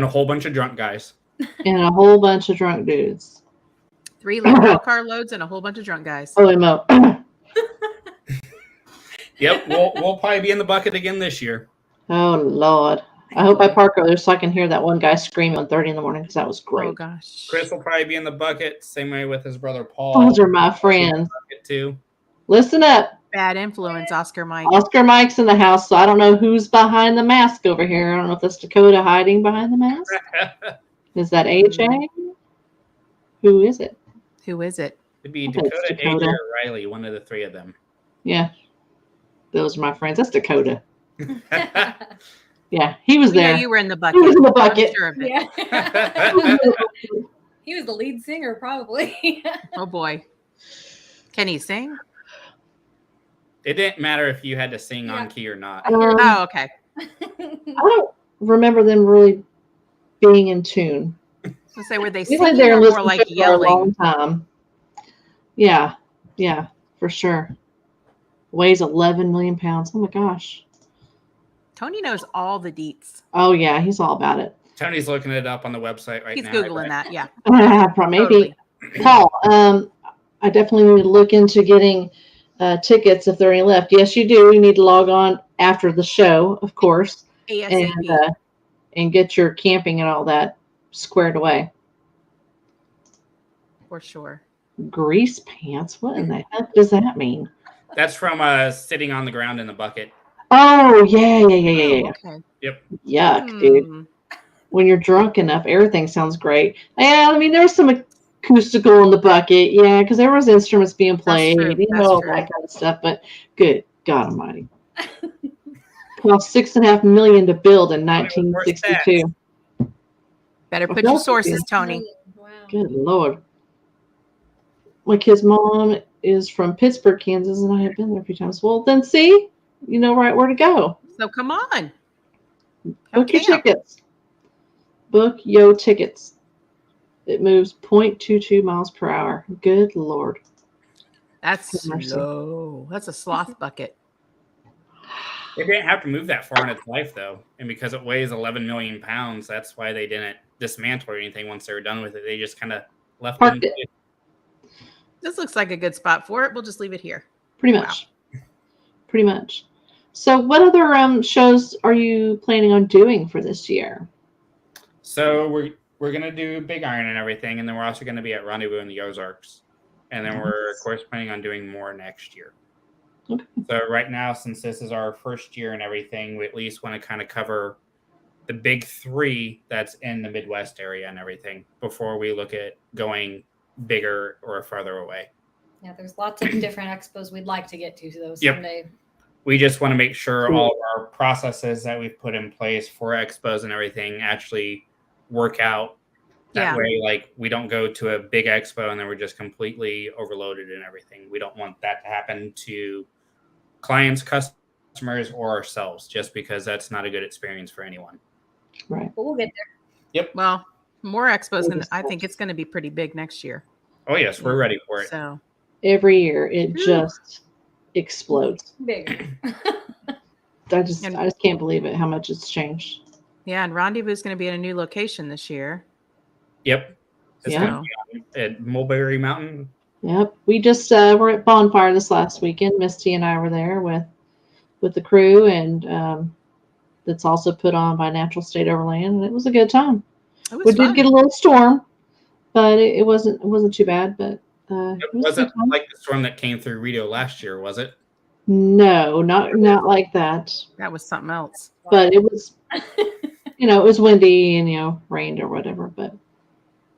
a whole bunch of drunk guys. And a whole bunch of drunk dudes. 3 rail car loads and a whole bunch of drunk guys. Holy mo. Yep, we'll probably be in the bucket again this year. Oh Lord. I hope I park over there so I can hear that one guy scream at 30 in the morning, because that was great. Oh gosh. Chris will probably be in the bucket, same way with his brother Paul. Those are my friends. Too. Listen up. Bad influence, Oscar Mike. Oscar Mike's in the house, so I don't know who's behind the mask over here. I don't know if that's Dakota hiding behind the mask. Is that AJ? Who is it? Who is it? It'd be I think it's Dakota, AJ, Dakota. or Riley, one of the 3 of them. Yeah. Those are my friends. That's Dakota. Yeah, he was We know there. you were in the He bucket. was in the I'm bucket. sure of it. Yeah. He was the lead singer, probably. Oh boy. Can he sing? It didn't matter if you had to sing on key or not. Oh, okay. I don't remember them really being in tune. So say, were they We singing lived there or and more listened like to it for a long yelling? time. Yeah, for sure. Weighs 11 million pounds. Oh my gosh. Tony knows all the deets. Oh yeah, he's all about it. Tony's looking it up on the website right He's now. Googling that. Yeah. Maybe. Totally. Paul, I definitely need to look into getting tickets if there are any left. Yes, you do. You need to log on after the show, of course, ASAP. and get your camping and all that squared away. For sure. Grease pants? What in the heck does that mean? That's from sitting on the ground in the bucket. Oh, yeah. Oh, okay. Yuck, dude. Hmm. When you're drunk enough, everything sounds great. Yeah, I mean, there's some acoustical in the bucket, yeah, because there was instruments being played, true. all That's that kind of stuff. But good God Almighty, cost $6.5 million to build in 1962. Better put Well, your sources, Tony. Wow. Good Lord. Like his mom is from Pittsburgh, Kansas, and I have been there a few times. Well, then see, you know right where to go. So come on. Book your camp. tickets. Book Yo tickets. It moves 0.22 miles per hour. Good Lord. That's Good mercy. slow. That's a sloth bucket. It didn't have to move that far in its life, though. And because it weighs 11 million pounds, that's why they didn't dismantle or anything once they were done with it. They just kind of left Parked it. it. This looks like a good spot for it. We'll just leave it here. Pretty much. Pretty much. So what other shows are you planning on doing for this year? So we're going to do Big Iron and everything, and then we're also going to be at Rendezvous in the Ozarks. And then we're, of course, planning on doing more next year. Okay. So right now, since this is our first year and everything, we at least want to kind of cover the big three that's in the Midwest area and everything before we look at going bigger or farther away. Yeah, there's lots of different expos we'd like to get to those Yep. someday. We just want to make sure all of our processes that we've put in place for expos and everything actually work out. That way, like, we don't go to a big expo and then we're just completely overloaded and everything. We don't want that to happen to clients, customers, or ourselves, just because that's not a good experience for anyone. Right. But we'll get there. Yep. Well, more expos. I think it's going to be pretty big next year. Oh, yes. We're ready for it. So Every year it just explodes. Bigger. I just can't believe it, how much it's changed. yeah, and Rendezvous is going to be in a new location this year. Yep. It's Yeah. gonna be at Mulberry Mountain. Yep. We just were at Bonfire this last weekend. Misty and I were there with the crew, and that's also put on by Natural State Overland, and it was a good time. It was We fun. did get a little storm, but it wasn't too bad. But It it was a wasn't good time. like the storm that came through Rito last year, was it? No, not like that. That was something else. But it was, it was windy and rained or whatever. But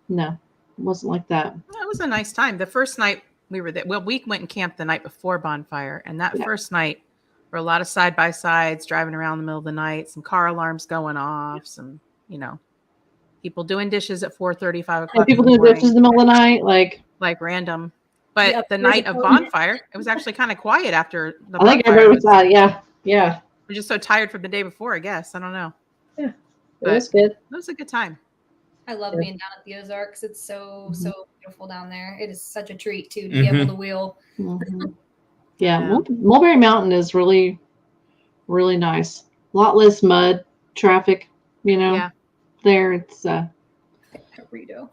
no, it wasn't like that. It was a nice time. The first night we were there. Well, we went and camped the night before Bonfire, and that first night were a lot of side by sides driving around in the middle of the night. Some car alarms going off. Some people doing dishes at 4:30, 5 o'clock. And people doing dishes in the middle of the night, like random. But Yeah, the night of Bonfire, it was actually kind of quiet after the I think bonfire. everybody was out. Yeah. We're just so tired from the day before, I guess. I don't know. It But was good. it was a good time. I love Yeah. being down at the Ozarks. It's so Mhm. so beautiful down there. It is such a treat too to be able to wheel. Mhm. Yeah, Mulberry Mountain is really, really nice. A lot less mud, traffic. Yeah. There it's. Rito.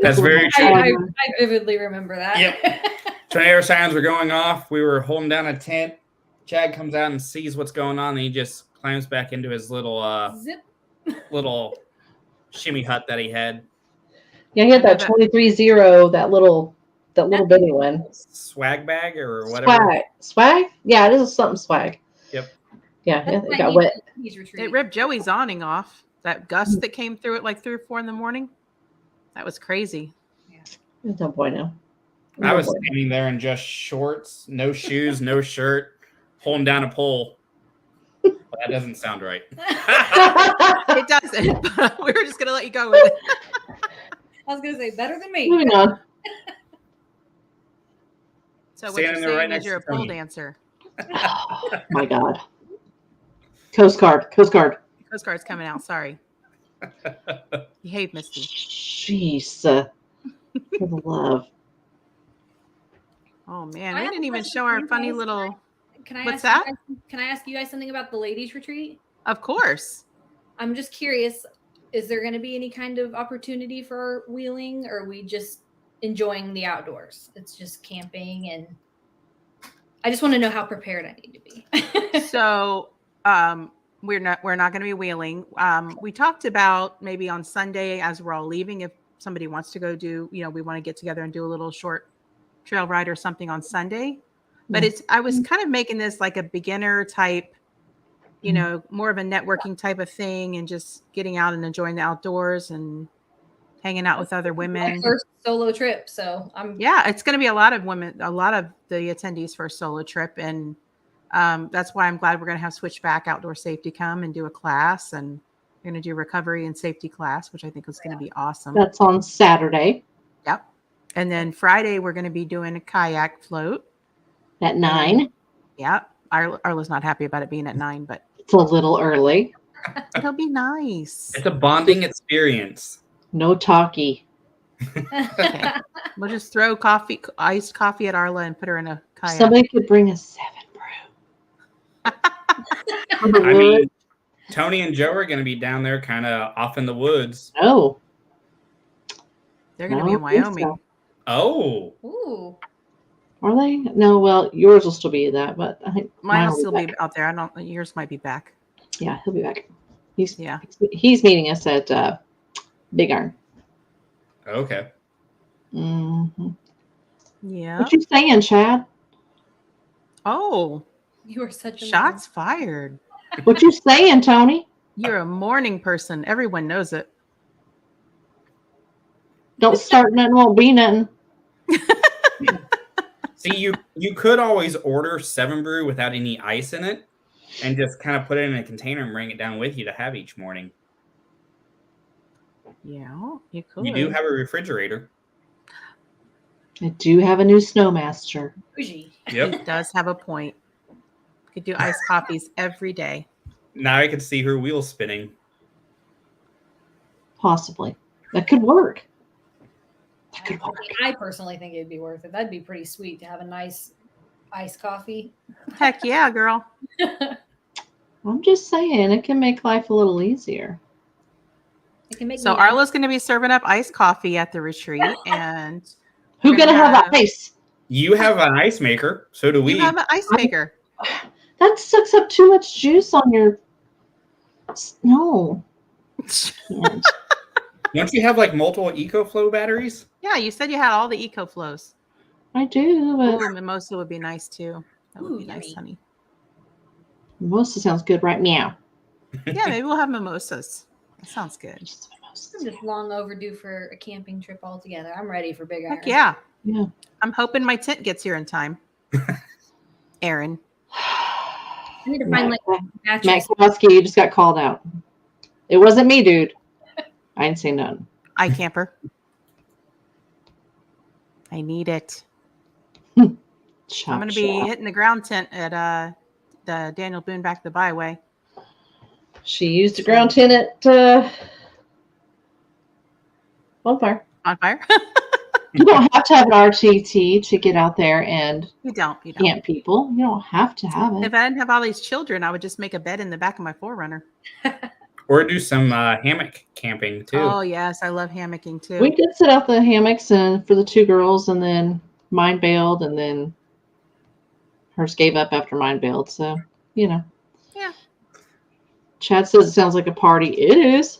That's very true. I vividly remember that. Yep. Tornado sirens were going off. We were holding down a tent. Chad comes out and sees what's going on, and he just climbs back into his little Zip. little shimmy hut that he had. Yeah, he had that 23-0, that little bitty one. Swag bag or whatever. Swag? Yeah, it is something swag. Yep. Yeah, That's it my got wet. Ease retreat. It ripped Joey's awning off. That gust that came through at like 3 or 4 in the morning. That was crazy. There's no bueno. I was standing there in just shorts, no shoes, no shirt, holding down a pole. Well, that doesn't sound right. It doesn't. But we were just gonna let you go with it. I was gonna say better than me. Moving on. So what Standing you're there right saying is next you're a to pole Tony. dancer. Oh, my God. Coast Guard. Coast Guard's coming out. Sorry. Behave, Misty. Jeez. For the love. Oh man, I we have didn't a even question show for our you funny guys. little. Can I What's ask that? can I ask you guys something about the ladies' retreat? Of course. I'm just curious. Is there going to be any kind of opportunity for wheeling, or are we just enjoying the outdoors? It's just camping, and I just want to know how prepared I need to be. So we're not going to be wheeling. We talked about maybe on Sunday as we're all leaving, if somebody wants to go do, we want to get together and do a little short trail ride or something on Sunday. But I was kind of making this like a beginner type, more of a networking type of thing, and just getting out and enjoying the outdoors and hanging out with other My women. first solo trip, so I'm Yeah, it's going to be a lot of women, a lot of the attendees for a solo trip. And that's why I'm glad we're going to have Switchback Outdoor Safety come and do a class. And we're going to do recovery and safety class, which I think is going to be awesome. That's on Saturday Yep. And then Friday, we're going to be doing a kayak float. at 9. Yep. Arla's not happy about it being at 9, but It's a little early. It'll be nice. It's a bonding experience. No talkie. Okay. We'll just throw iced coffee at Arla and put her in a kayak. Somebody could bring a 7 brew. I mean, Tony and Joe are going to be down there kind of off in the woods. No. They're going to be in Wyoming. So. Oh. Ooh. Are they? No, well, yours will still be that, but I think Mine will still be out there. I don't. Yours might be back. Yeah, he'll be back. He's Yeah. He's meeting us at Big Iron. Okay. Mm-hmm. Yeah. What you saying, Chad? Oh, You are such a shots fired. What you saying, Tony? You're a morning person. Everyone knows it. Don't start nothing, won't be nothing. See, you could always order 7 brew without any ice in it and just kind of put it in a container and bring it down with you to have each morning. Yeah, you could. You do have a refrigerator. I do have a new Snowmaster. bougie. Yep. He does have a point. You could do iced coffees every day. Now I can see her wheels spinning. Possibly. That could work. That could work. I personally think it'd be worth it. That'd be pretty sweet to have a nice iced coffee. Heck yeah, girl. I'm just saying, it can make life a little easier. It can make So me Arla's going to be serving up iced coffee at the retreat, and Who We're gonna gonna have have- ice? You have an ice maker, so do we. you have an ice maker. That sucks up too much juice on your. No. Can't. Don't you have like multiple EcoFlow batteries? Yeah, you said you had all the EcoFlows. I do, but Ooh, mimosa would be nice too. That would Ooh, be nice, yummy. honey. mimosa sounds good, right? Meow. Yeah, maybe we'll have mimosas. That sounds good. Just mimosas. I'm just long overdue for a camping trip altogether. I'm ready for Big Iron. Heck yeah. Yeah. I'm hoping my tent gets here in time. Aaron. I need to find like a Matt mattress. Kowalski, you just got called out. It wasn't me, dude. I didn't say none. iCamper. I need it. I'm going to be hitting the ground tent at the Daniel Boone Back the Byway. She used a ground tent at Bonfire. On fire? You don't have to have an RTT to get out there and You don't. You don't. camp people. You don't have to have If it. I didn't have all these children, I would just make a bed in the back of my 4Runner. Or do some hammock camping too. Oh, yes. I love hammocking too. We did set out the hammocks and for the 2 girls, and then mine bailed, and then hers gave up after mine bailed. So, Yeah. Chad says it sounds like a party. It is.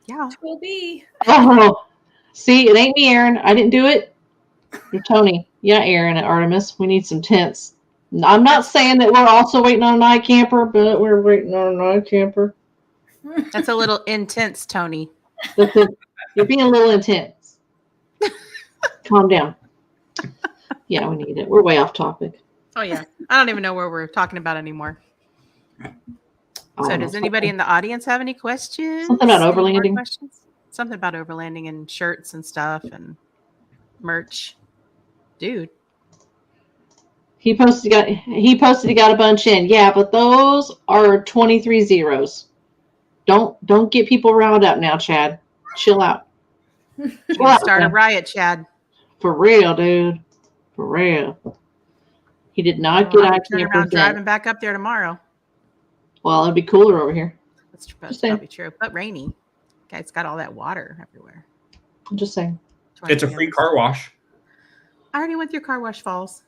Yeah. It will be. Oh, see, it ain't me, Aaron. I didn't do it. You're Tony. Yeah, Aaron at Artemis. We need some tents. I'm not saying that we're also waiting on an iCamper, but we're waiting on an iCamper. That's a little intense, Tony. You're being a little intense. Calm down. Yeah, we need it. We're way off topic. Oh, yeah. I don't even know where we're talking about anymore. I So don't does know. anybody in the audience have any questions? Something about Any more overlanding? questions? Something about overlanding and shirts and stuff and merch. Dude. He posted he got a bunch in. Yeah, but those are 23 zeros. Don't get people riled up now, Chad. Chill out. You're Chill gonna out, start a man. riot, Chad. For real, dude. For real. He did not I'll get have out to turn around driving back up there tomorrow. Well, it'd be cooler over here. That's saying. probably true. But rainy. Okay, it's got all that water everywhere. I'm just saying. It's a free car wash. I already went through Car Wash Falls.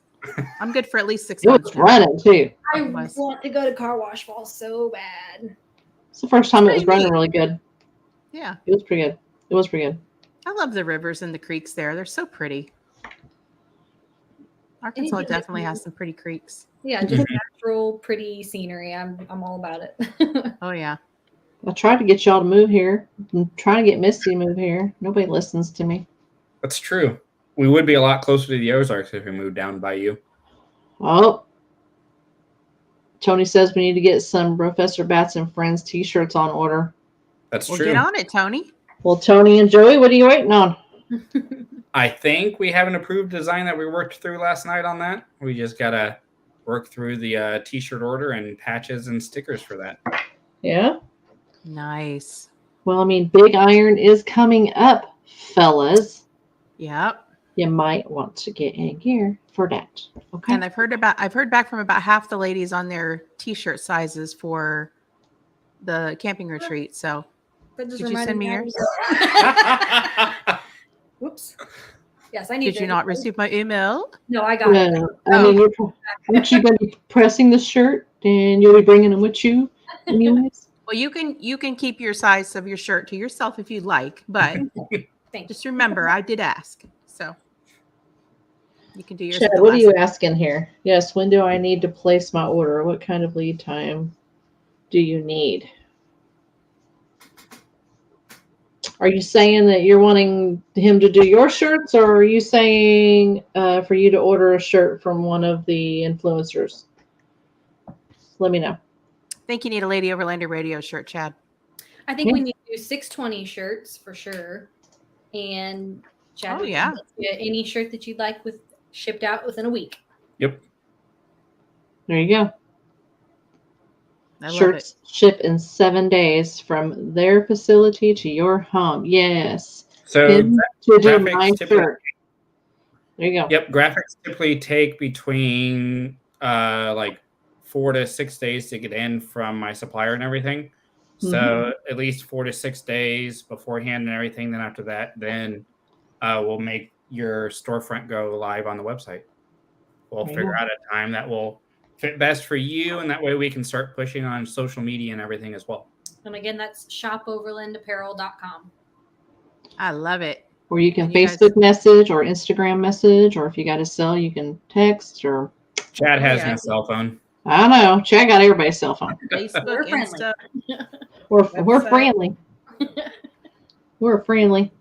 I'm good for at least 6 It months was now. running too. I Was. want to go to Car Wash Falls so bad. It's the first time it was pretty running neat. really good. Yeah. It was pretty good. It was pretty good. I love the rivers and the creeks there. They're so pretty. Arkansas Anything that definitely you- has some pretty creeks. Yeah, just natural, pretty scenery. I'm all about it. Oh, yeah. I tried to get y'all to move here. I'm trying to get Misty to move here. Nobody listens to me. That's true. We would be a lot closer to the Ozarks if we moved down by you. Oh. Tony says we need to get some Professor Bats and Friends t-shirts on order. That's Well, true. get on it, Tony. Well, Tony and Joey, what are you waiting on? I think we have an approved design that we worked through last night on that. We just got to work through the t-shirt order and patches and stickers for that. Yeah? Nice. Well, I mean, Big Iron is coming up, fellas. Yep. You might want to get in gear for that. Okay. And I've heard back from about half the ladies on their t-shirt sizes for the camping retreat. So That just did you send me yours? Whoops. Yes, I need. Did you not receive my email? No, I got it. I mean, aren't you going to be pressing the shirt, and you'll be bringing them with you, anyways? Well, you can keep your size of your shirt to yourself if you'd like, but just remember, I did ask, so you can do yours. Chad, what are you asking here? Yes, when do I need to place my order? What kind of lead time do you need? Are you saying that you're wanting him to do your shirts, or are you saying for you to order a shirt from one of the influencers? Let me know. I think you need a Lady Overlander radio shirt, Chad. I think we need to do 620 shirts for sure. And Chad, any shirt that you'd like with shipped out within a week. Yep. There you go. Shirts ship in 7 days from their facility to your home. Yes. So to do my shirt. There you go. Yep. Graphics typically take between like 4 to 6 days to get in from my supplier and everything. So at least 4 to 6 days beforehand and everything. Then after that, we'll make your storefront go live on the website. We'll figure out a time that will fit best for you, and that way we can start pushing on social media and everything as well. And again, that's shopoverlandapparel.com. I love it. Or you can Facebook message or Instagram message, or if you got to sell, you can text. Or Chad has no cell phone. I know. Chad got everybody's cell phone. Facebook, Insta. We're friendly. We're friendly.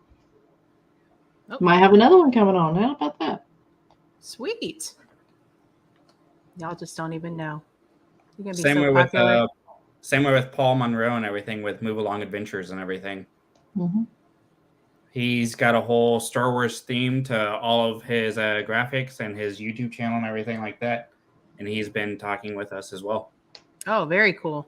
Oh. Might have another one coming on. How about that? Sweet. Y'all just don't even know. You're gonna be Same so way popular. Same way with Paul Monroe and everything with Move Along Adventures and everything. Mm-hmm. He's got a whole Star Wars theme to all of his graphics and his YouTube channel and everything like that. And he's been talking with us as well. Oh, very cool.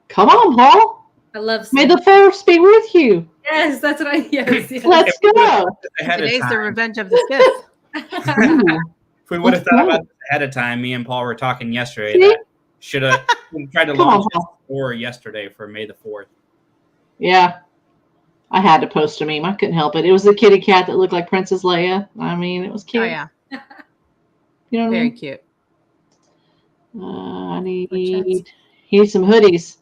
Come on, Paul. I love. May the force be with you. Yes, that's what I. Yes. Let's go. Today's the Revenge of the Sith. If we would have thought about this ahead of time, me and Paul were talking yesterday. That should have tried to launch this before yesterday for May the 4th. Yeah. I had to post a meme. I couldn't help it. It was a kitty cat that looked like Princess Leia. I mean, it was cute. Oh, yeah. You know what I mean? Very cute. I need some hoodies.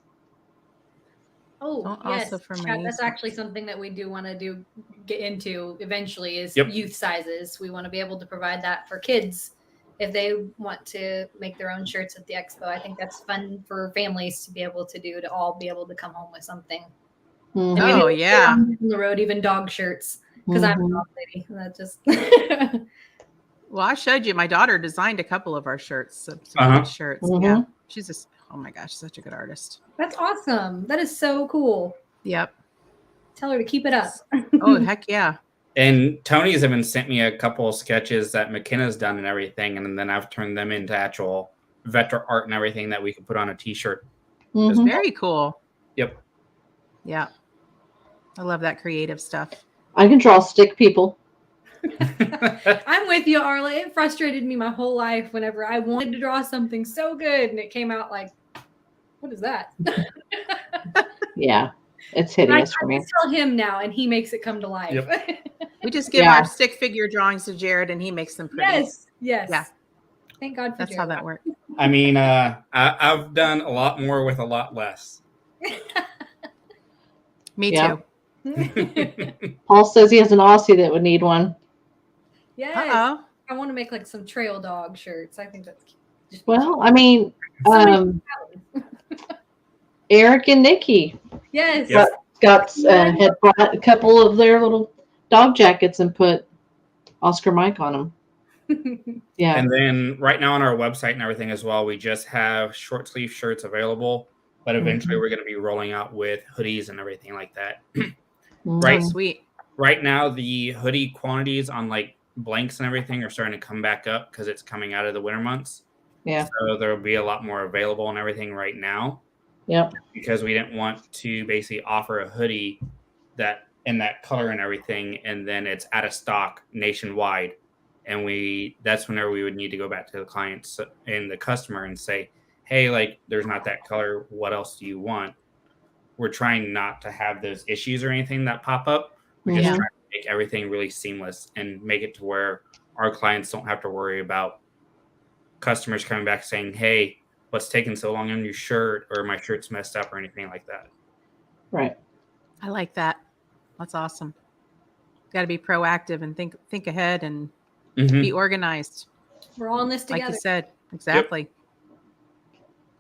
Oh, yes. Chad, that's actually something that we do want to get into eventually is youth sizes. We want to be able to provide that for kids if they want to make their own shirts at the expo. I think that's fun for families to be able to do, to all be able to come home with something. Mm-hmm. Oh, yeah. On the road, even dog shirts, because I'm a dog lady. That just... Well, I showed you. My daughter designed a couple of our shirts, some shirts. Mm-hmm. Yeah, she's just, oh my gosh, such a good artist. That's awesome. That is so cool. Yep. Tell her to keep it up. Oh, heck yeah. And Tony's even sent me a couple of sketches that McKenna's done and everything, and then I've turned them into actual vector art and everything that we could put on a T-shirt. Mm-hmm. Very cool. Yep. Yeah. I love that creative stuff. I can draw stick people. I'm with you, Arla. It frustrated me my whole life whenever I wanted to draw something so good and it came out like, what is that? Yeah, it's hideous for me. I tell him now and he makes it come to life. Yep. We just give our stick figure drawings to Jared and he makes them pretty. Yes. Yeah. Thank God for That's Jared. how that works. I mean, I've done a lot more with a lot less. Me too. Paul says he has an Aussie that would need one. Yes. Uh-oh. I want to make like some trail dog shirts. I think that's cute. Well, I mean, Eric and Nikki yes. had brought a couple of their little dog jackets and put Oscar Mike on them. Yeah. And then right now on our website and everything as well, we just have short sleeve shirts available, but eventually we're going to be rolling out with hoodies and everything like that. Right. Sweet. Right now, the hoodie quantities on like blanks and everything are starting to come back up because it's coming out of the winter months. Yeah. So there will be a lot more available and everything right now. Yep. Because we didn't want to basically offer a hoodie that in that color and everything, and then it's out of stock nationwide. And that's whenever we would need to go back to the clients and the customer and say, hey, like, there's not that color. What else do you want? We're trying not to have those issues or anything that pop up. We're just trying to make everything really seamless and make it to where our clients don't have to worry about customers coming back saying, hey, what's taking so long on your shirt, or my shirt's messed up, or anything like that. Right. I like that. That's awesome. Got to be proactive and think ahead and be organized. We're all in this together. Like you said. Exactly.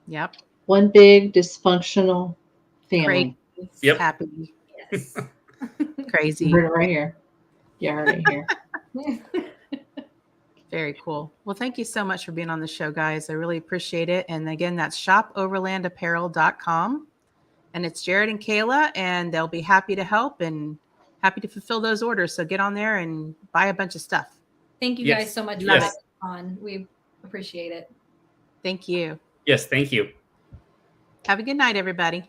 Yep. One big dysfunctional family. Crazy. Yep. Happy. Yes. Crazy. You heard it right here. You heard it here. Very cool. Well, thank you so much for being on the show, guys. I really appreciate it. And again, that's shopoverlandapparel.com. And it's Jared and Kayla, and they'll be happy to help and happy to fulfill those orders. So get on there and buy a bunch of stuff. Thank you guys so much for having us on. We appreciate it. Thank you. Yes, thank you. Have a good night, everybody.